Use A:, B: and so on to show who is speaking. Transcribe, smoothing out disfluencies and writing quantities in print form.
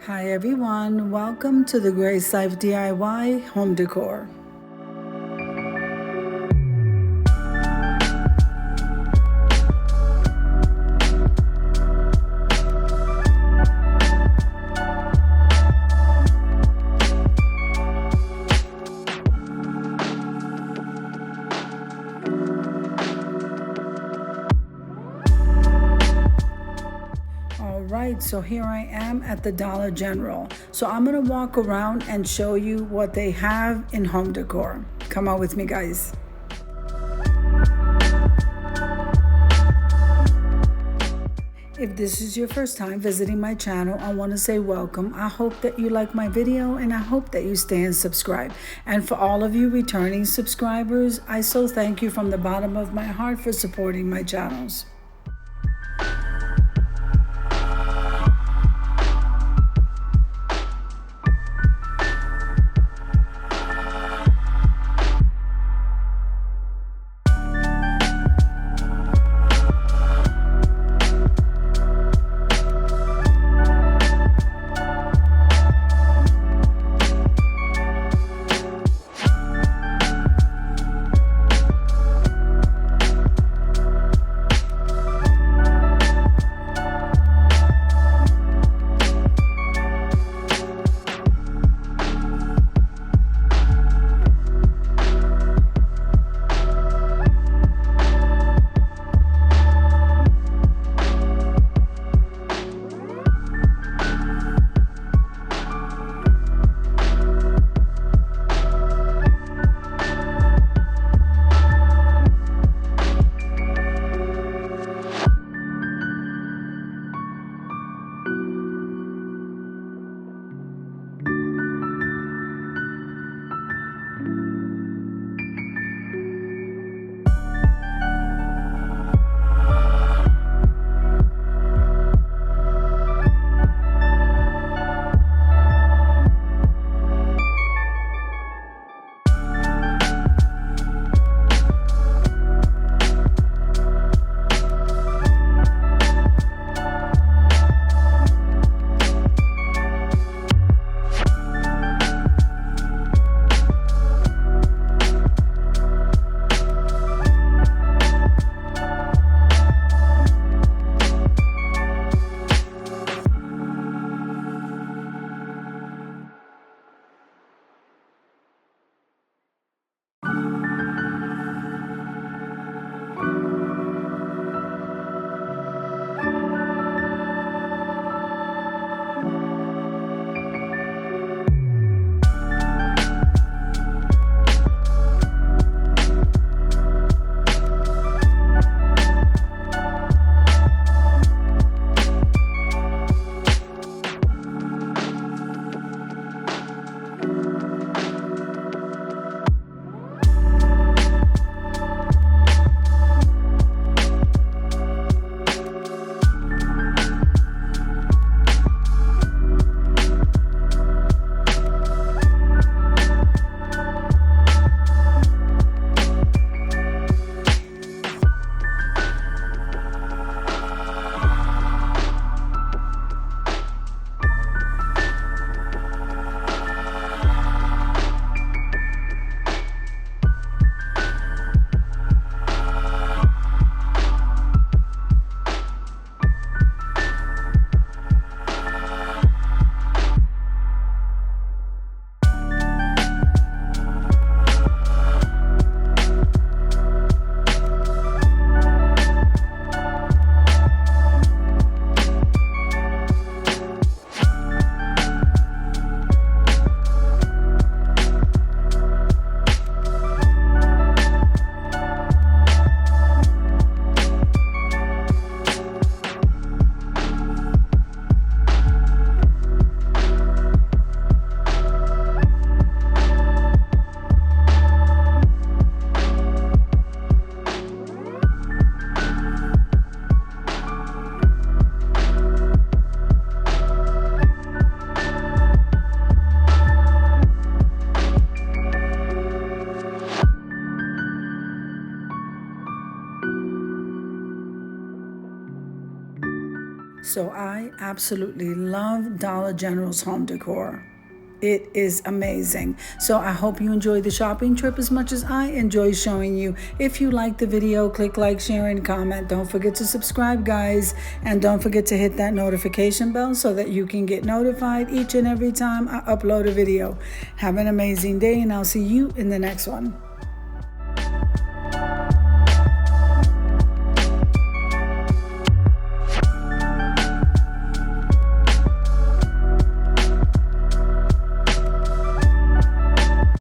A: Hi everyone, welcome to the Grace Life DIY Home Decor. Alright, so here I am at the Dollar General. So I'm going to walk around and show you what they have in home decor. Come on with me, guys. If this is your first time visiting my channel, I want to say welcome. I hope that you like my video and I hope that you stay and subscribe. And for all of you returning subscribers, I so thank you from the bottom of my heart for supporting my channels. So I absolutely love Dollar General's home decor. It is amazing. So I hope you enjoyed the shopping trip as much as I enjoy showing you. If you like the video, click like, share, and comment. Don't forget to subscribe, guys. And don't forget to hit that notification bell so that you can get notified each and every time I upload a video. Have an amazing day, and I'll see you in the next one.